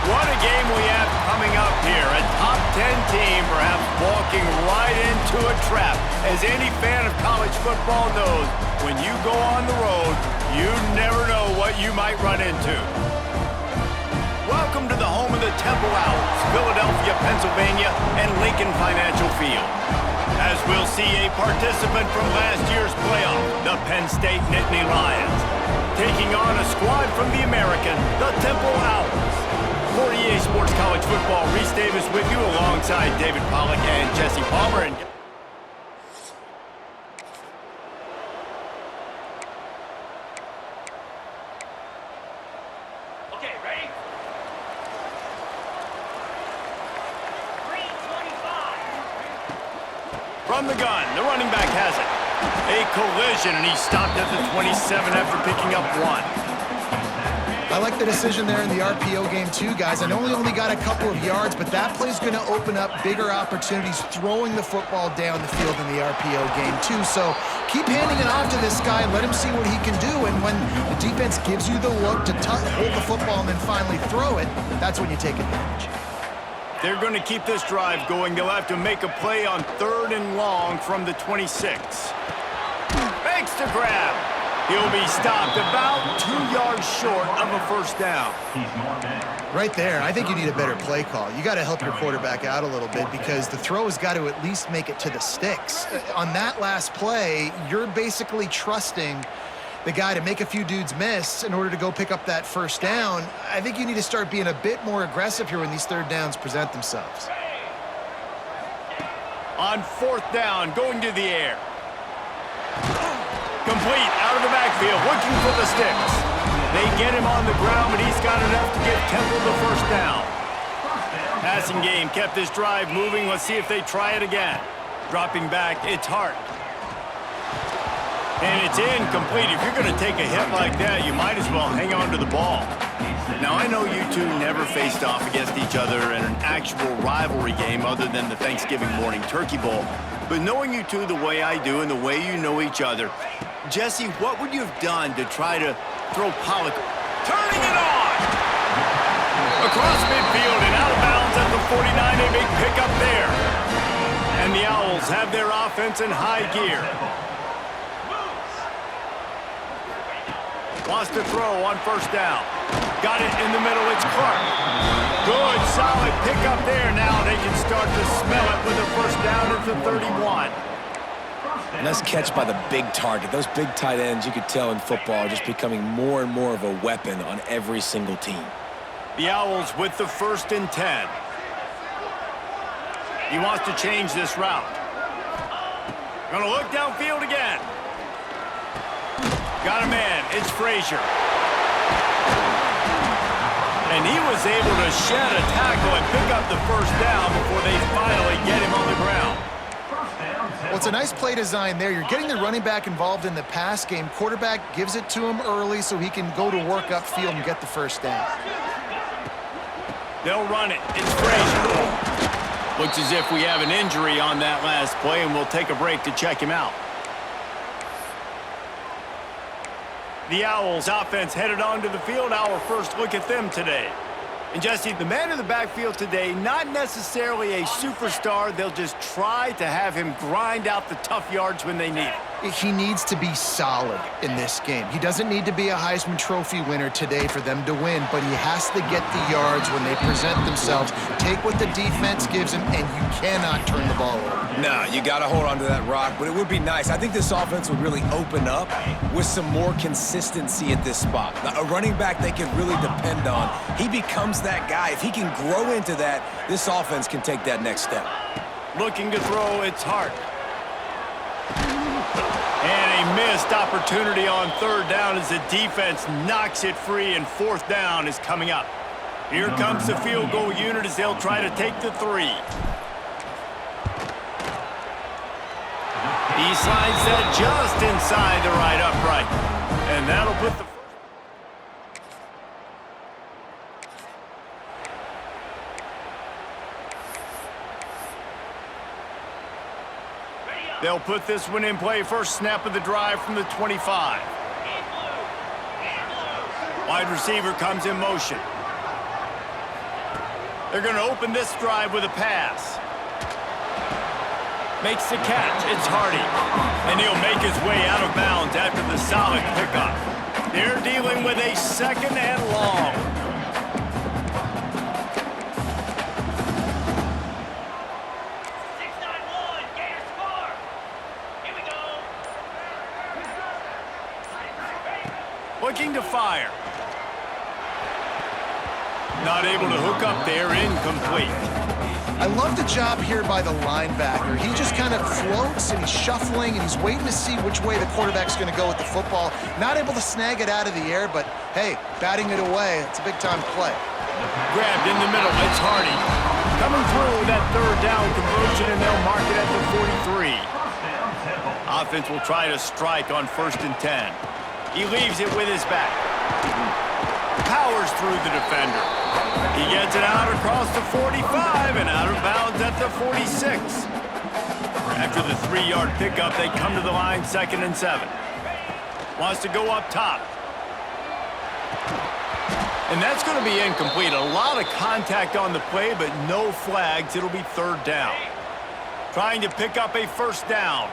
What a game we have coming up here. A top 10 team perhaps walking right into a trap. As any fan of college football knows, when you go on the road, you never know what you might run into. Welcome to the home of the Temple Owls, Philadelphia, Pennsylvania, and Lincoln Financial Field. As we'll see a participant from last year's playoff, the Penn State Nittany Lions, taking on a squad from the American, the Temple Owls. For EA Sports College Football, Reese Davis with you alongside David Pollack and Jesse Palmer. And okay, ready? 3:25. from the gun, the running back has it. A collision, and he stopped at the 27 after picking up 1. I like the decision there in the RPO game too, guys. I know he only got a couple of yards, but that play's going to open up bigger opportunities throwing the football down the field in the RPO game too. So keep handing it off to this guy and let him see what he can do. And when the defense gives you the look to hold the football and then finally throw it, that's when you take advantage. They're going to keep this drive going. They'll have to make a play on 3rd and long from the 26. Makes the grab. He'll be stopped about 2 yards short of a first down. Right there, I think you need a better play call. You got to help your quarterback out a little bit because the throw has got to at least make it to the sticks. On that last play, you're basically trusting the guy to make a few dudes miss in order to go pick up that first down. I think you need to start being a bit more aggressive here when these 3rd downs present themselves. On 4th down, going to the air. Complete, out of the backfield, looking for the sticks. They get him on the ground, but he's got enough to give Temple the first down. Passing game kept this drive moving. Let's see if they try it again. Dropping back, it's Hart. And it's incomplete. If you're going to take a hit like that, you might as well hang on to the ball. Now, I know you two never faced off against each other in an actual rivalry game other than the Thanksgiving morning Turkey Bowl. But knowing you two the way I do and the way you know each other, Jesse, what would you have done to try to throw Pollack? Turning it on! Across midfield and out of bounds at the 49, a big pickup there. And the Owls have their offense in high gear. Wants to throw on 1st down. Got it in the middle, it's Clark. Good, solid pickup there. Now they can start to smell it with a first down at the 31. Nice catch by the big target. Those big tight ends, you could tell in football, are just becoming more and more of a weapon on every single team. The Owls with the 1st and 10. He wants to change this route. Gonna look downfield again. Got a man, it's Frazier. And he was able to shed a tackle and pick up the first down before they finally get him on the ground. Well, it's a nice play design there. You're getting the running back involved in the pass game. Quarterback gives it to him early so he can go to work upfield and get the first down. They'll run it. It's Frazier. Looks as if we have an injury on that last play, and we'll take a break to check him out. The Owls offense headed onto the field. Our first look at them today. And Jesse, the man in the backfield today, not necessarily a superstar. They'll just try to have him grind out the tough yards when they need it. He needs to be solid in this game. He doesn't need to be a Heisman Trophy winner today for them to win, but he has to get the yards when they present themselves. Take what the defense gives him, and you cannot turn the ball over. No, you got to hold on to that rock, but it would be nice. I think this offense would really open up with some more consistency at this spot. A running back they can really depend on. He becomes that guy. If he can grow into that, this offense can take that next step. Looking to throw, it's Hart. And a missed opportunity on 3rd down as the defense knocks it free, and 4th down is coming up. Here comes the field goal unit as they'll try to take the 3. He slides that just inside the right upright. And that'll put the... They'll put this one in play. First snap of the drive from the 25. Wide receiver comes in motion. They're going to open this drive with a pass. Makes the catch. It's Hardy. And he'll make his way out of bounds after the solid pickup. They're dealing with a 2nd and long. Looking to fire. Not able to hook up there, incomplete. I love the job here by the linebacker. He just kind of floats and he's shuffling and he's waiting to see which way the quarterback's going to go with the football. Not able to snag it out of the air, but hey, batting it away, it's a big-time play. Grabbed in the middle, it's Hardy. Coming through that 3rd down conversion, and they'll mark it at the 43. Offense will try to strike on 1st and 10. He leaves it with his back. Powers through the defender. He gets it out across the 45 and out of bounds at the 46. After the 3-yard pickup, they come to the line 2nd and 7. Wants to go up top. And that's going to be incomplete. A lot of contact on the play, but no flags. It'll be 3rd down. Trying to pick up a 1st down.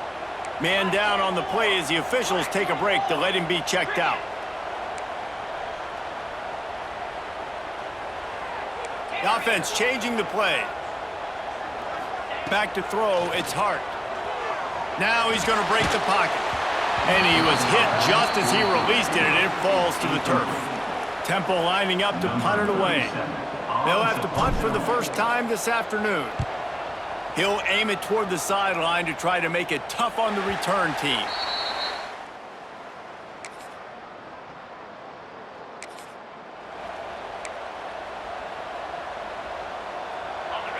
Man down on the play as the officials take a break to let him be checked out. The offense changing the play. Back to throw, it's Hart. Now he's going to break the pocket. And he was hit just as he released it, and it falls to the turf. Temple lining up to punt it away. They'll have to punt for the first time this afternoon. He'll aim it toward the sideline to try to make it tough on the return team.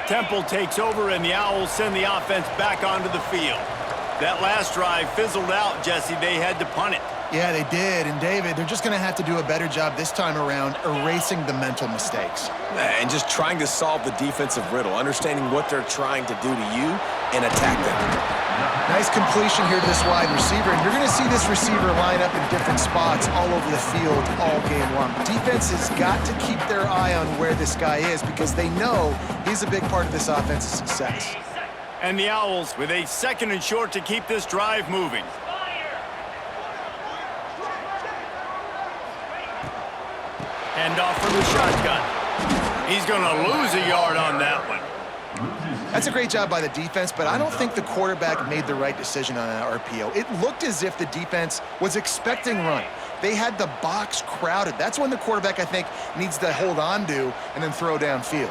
Temple takes over, and the Owls send the offense back onto the field. That last drive fizzled out, Jesse. They had to punt it. Yeah, they did. And, David, they're just going to have to do a better job this time around erasing the mental mistakes. And just trying to solve the defensive riddle, understanding what they're trying to do to you and attack them. Nice completion here to this wide receiver, and you're going to see this receiver line up in different spots all over the field all game long. Defense has got to keep their eye on where this guy is because they know he's a big part of this offense's success. And the Owls with a 2nd and short to keep this drive moving. Hand off from the shotgun. He's going to lose a yard on that one. That's a great job by the defense, but I don't think the quarterback made the right decision on that RPO. It looked as if the defense was expecting run. They had the box crowded. That's when the quarterback, I think, needs to hold on to and then throw downfield.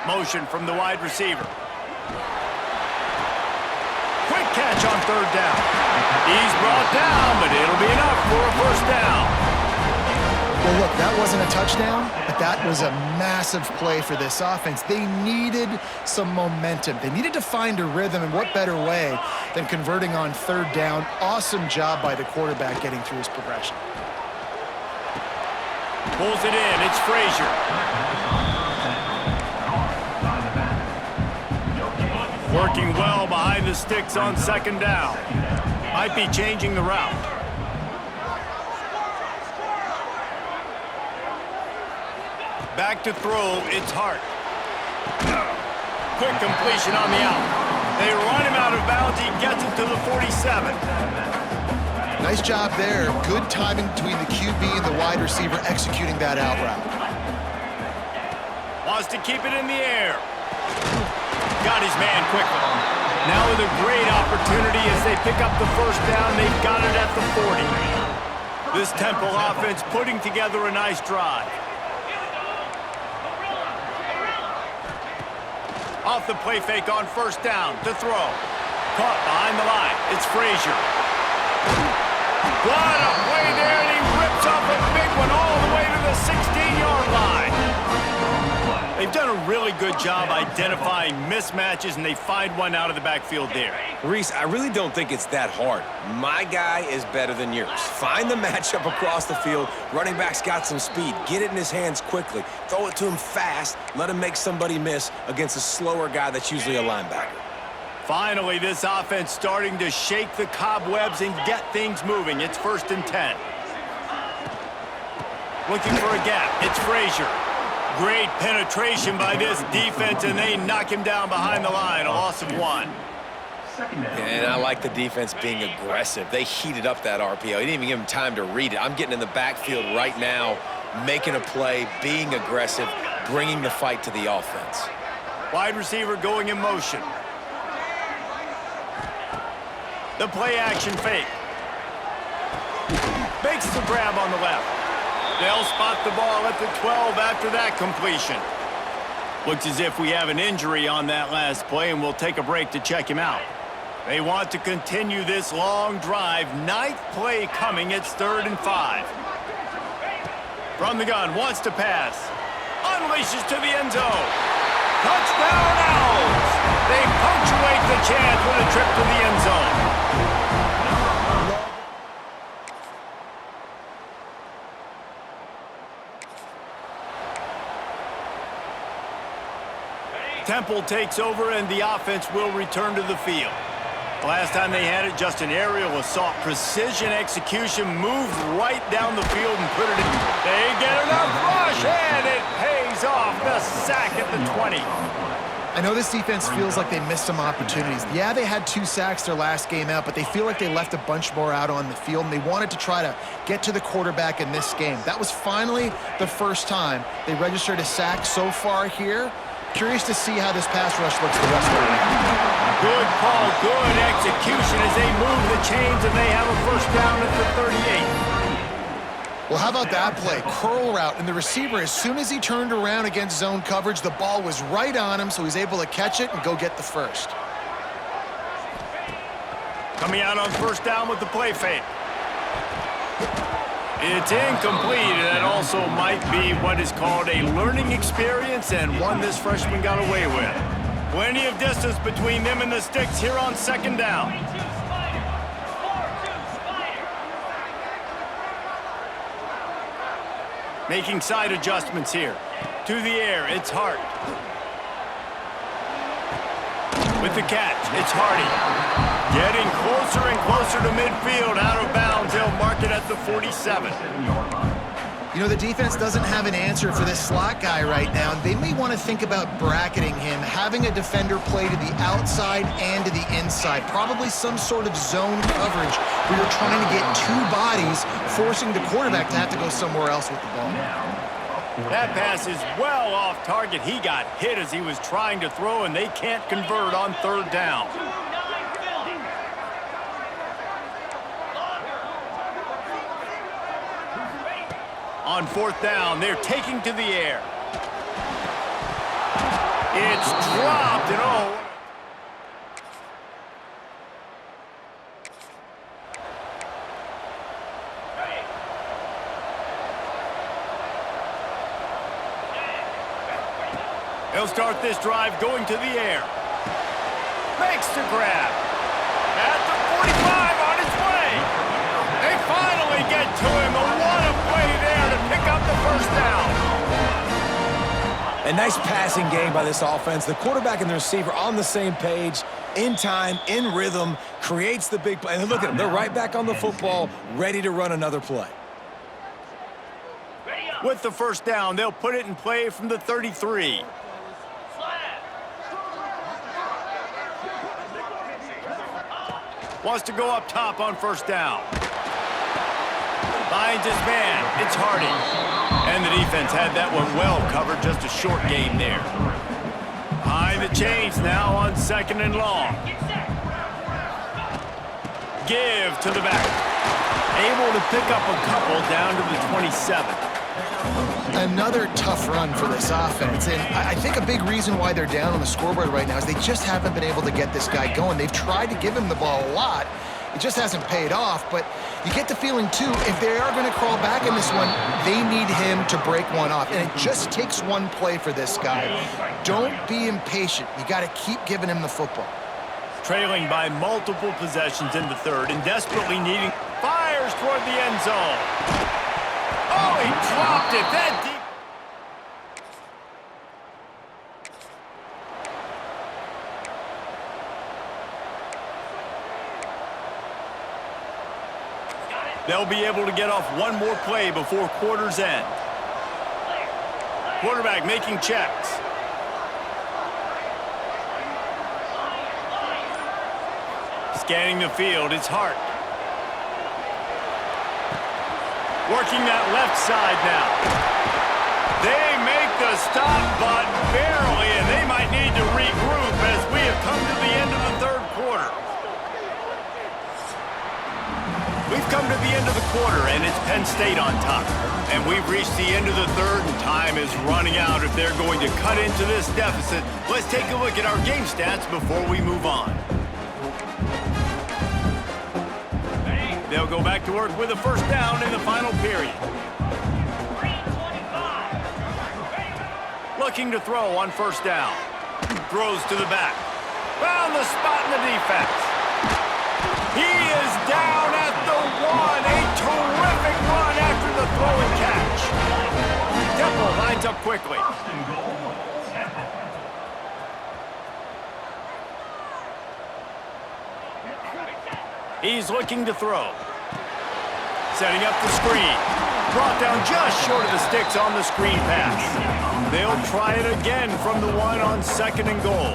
Motion from the wide receiver. Quick catch on 3rd down. He's brought down, but it'll be enough for a 1st down. Well, look, that wasn't a touchdown, but that was a massive play for this offense. They needed some momentum. They needed to find a rhythm, and what better way than converting on 3rd down. Awesome job by the quarterback getting through his progression. Pulls it in. It's Frazier. Working well behind the sticks on 2nd down. Might be changing the route. Back to throw, it's Hart. Quick completion on the out. They run him out of bounds. He gets it to the 47. Nice job there. Good timing between the QB and the wide receiver executing that out route. Wants to keep it in the air. Got his man quickly. Now with a great opportunity as they pick up the 1st down. They've got it at the 40. This Temple offense putting together a nice drive. Off the play fake on 1st down to throw. Caught behind the line. It's Frazier. What a play there, and he rips off a big one all the way to the 16-yard line. They've done a really good job identifying mismatches, and they find one out of the backfield there. Reese, I really don't think it's that hard. My guy is better than yours. Find the matchup across the field. Running back's got some speed. Get it in his hands quickly. Throw it to him fast. Let him make somebody miss against a slower guy that's usually a linebacker. Finally, this offense starting to shake the cobwebs and get things moving. It's 1st and 10. Looking for a gap. It's Frazier. Great penetration by this defense, and they knock him down behind the line. A loss of 1. And I like the defense being aggressive. They heated up that RPO. He didn't even give him time to read it. I'm getting in the backfield right now, making a play, being aggressive, bringing the fight to the offense. Wide receiver going in motion. The play action fake. Makes the grab on the left. They'll spot the ball at the 12 after that completion. Looks as if we have an injury on that last play, and we'll take a break to check him out. They want to continue this long drive. 9th play coming. It's 3rd and 5. From the gun, wants to pass. Unleashes to the end zone. Touchdown Owls! They punctuate the chance with a trip to the end zone. Temple takes over, and the offense will return to the field. Last time they had it, just an aerial assault. Precision execution, moved right down the field and put it in. They get enough rush, and it pays off. The sack at the 20. I know this defense feels like they missed some opportunities. Yeah, they had 2 sacks their last game out, but they feel like they left a bunch more out on the field, and they wanted to try to get to the quarterback in this game. That was finally the first time they registered a sack so far here. Curious to see how this pass rush looks the rest of the way. Good call, good execution as they move the chains, and they have a first down at the 38. Well, how about that play? Curl route, and the receiver, as soon as he turned around against zone coverage, the ball was right on him, so he's able to catch it and go get the first. Coming out on first down with the play fake. It's incomplete, and that also might be what is called a learning experience, and one this freshman got away with. Plenty of distance between them and the sticks here on second down. Making side adjustments here. To the air, it's Hart. With the catch, it's Hardy. Getting closer and closer to midfield, out of bounds. They'll mark it at the 47. You know, the defense doesn't have an answer for this slot guy right now. They may want to think about bracketing him, having a defender play to the outside and to the inside. Probably some sort of zone coverage where you're trying to get 2 bodies, forcing the quarterback to have to go somewhere else with the ball. That pass is well off target. He got hit as he was trying to throw, and they can't convert on third down. On fourth down, they're taking to the air. It's dropped, and oh. He'll start this drive going to the air. Makes the grab. At the 45 on his way. They finally get to him. What a play there to pick up the first down. A nice passing game by this offense. The quarterback and the receiver on the same page, in time, in rhythm, creates the big play. And look at them. They're right back on the football, ready to run another play. With the first down, they'll put it in play from the 33. Wants to go up top on first down. Finds his man. It's Hardy. And the defense had that one well covered. Just a short gain there. Behind the chains now on second and long. Give to the back. Able to pick up a couple down to the 27. Another tough run for this offense, and I think a big reason why they're down on the scoreboard right now is they just haven't been able to get this guy going. They've tried to give him the ball a lot. It just hasn't paid off, but you get the feeling, too, if they are going to crawl back in this one, they need him to break one off, and it just takes one play for this guy. Don't be impatient. You got to keep giving him the football. Trailing by multiple possessions in the third and desperately needing fires toward the end zone. Oh, he dropped it. That deep. They'll be able to get off one more play before quarter's end. Quarterback making checks. Scanning the field, it's Hart. Working that left side now. They make the stop, but barely, and they might need to regroup as we have come to the end of the third quarter. We've come to the end of the quarter, and it's Penn State on top. And we've reached the end of the third, and time is running out if they're going to cut into this deficit. Let's take a look at our game stats before we move on. They'll go back to work with a first down in the final period. Looking to throw on first down. Throws to the back. Found the spot in the defense. He is down at the one. A terrific run after the throw and catch. Temple lines up quickly. He's looking to throw. Setting up the screen. Brought down just short of the sticks on the screen pass. They'll try it again from the one on 2nd and goal.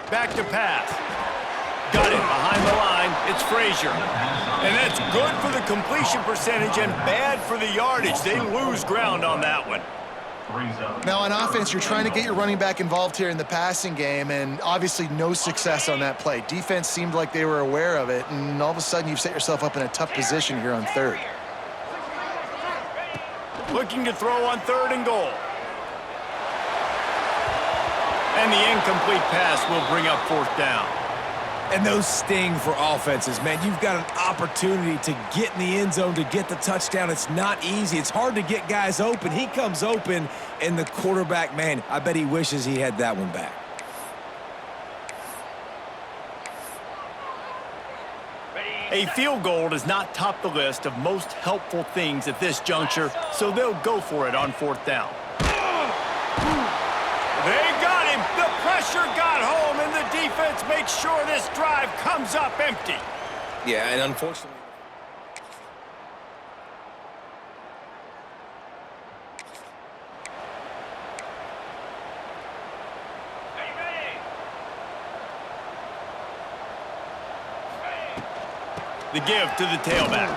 Back to pass. Got it behind the line. It's Frazier. And that's good for the completion percentage and bad for the yardage. They lose ground on that one. Now, on offense, you're trying to get your running back involved here in the passing game, and obviously no success on that play. Defense seemed like they were aware of it, and all of a sudden you've set yourself up in a tough position here on third. Looking to throw on 3rd and goal. And the incomplete pass will bring up 4th down. And those sting for offenses, man. You've got an opportunity to get in the end zone, to get the touchdown. It's not easy. It's hard to get guys open. He comes open, and the quarterback, man, I bet he wishes he had that one back. A field goal does not top the list of most helpful things at this juncture, so they'll go for it on 4th down. They got him. The pressure got home, and the defense makes sure this drive comes up empty. Yeah, and unfortunately. The give to the tailback.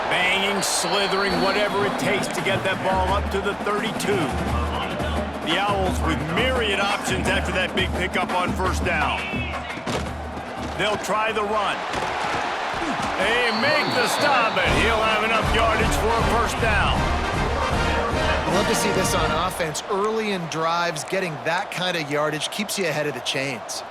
Banging, slithering, whatever it takes to get that ball up to the 32. The Owls with myriad options after that big pickup on first down. They'll try the run. They make the stop, and he'll have enough yardage for a first down. I love to see this on offense. Early in drives, getting that kind of yardage keeps you ahead of the chains.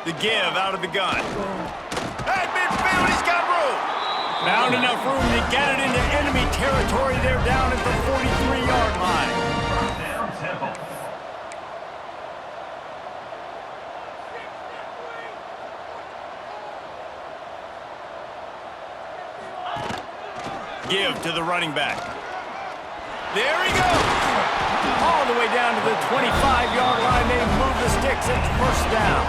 The give out of the gun. At midfield, he's got room. Found enough room to get it into enemy territory. They're down at the 43-yard line. Give to the running back. There he goes. All the way down to the 25-yard line. They move the sticks. It's first down.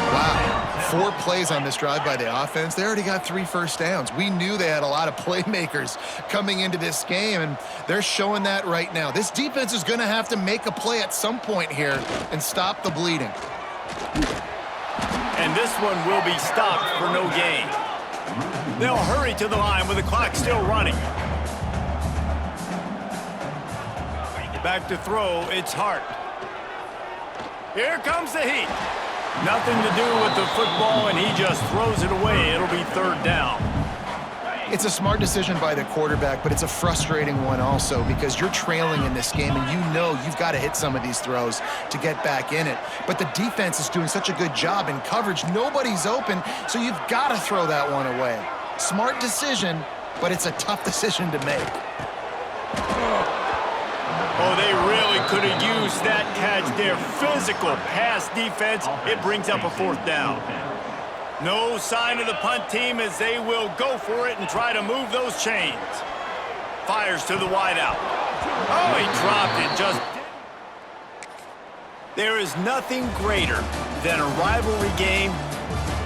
Wow, 4 plays on this drive by the offense. They already got 3 first downs. We knew they had a lot of playmakers coming into this game, and they're showing that right now. This defense is going to have to make a play at some point here and stop the bleeding. And this one will be stopped for no gain. They'll hurry to the line with the clock still running. Back to throw, it's Hart. Here comes the heat. Nothing to do with the football, and he just throws it away. It'll be 3rd down. It's a smart decision by the quarterback, but it's a frustrating one also because you're trailing in this game and you know you've got to hit some of these throws to get back in it. But the defense is doing such a good job in coverage. Nobody's open, so you've got to throw that one away. Smart decision, but it's a tough decision to make. Oh, they really could have used that catch there. Physical pass defense. It brings up a 4th down. No sign of the punt team as they will go for it and try to move those chains. Fires to the wideout. Oh, he dropped it just. There is nothing greater than a rivalry game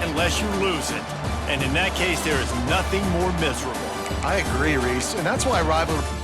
unless you lose it. And in that case, there is nothing more miserable. I agree, Reese, and that's why rivalry...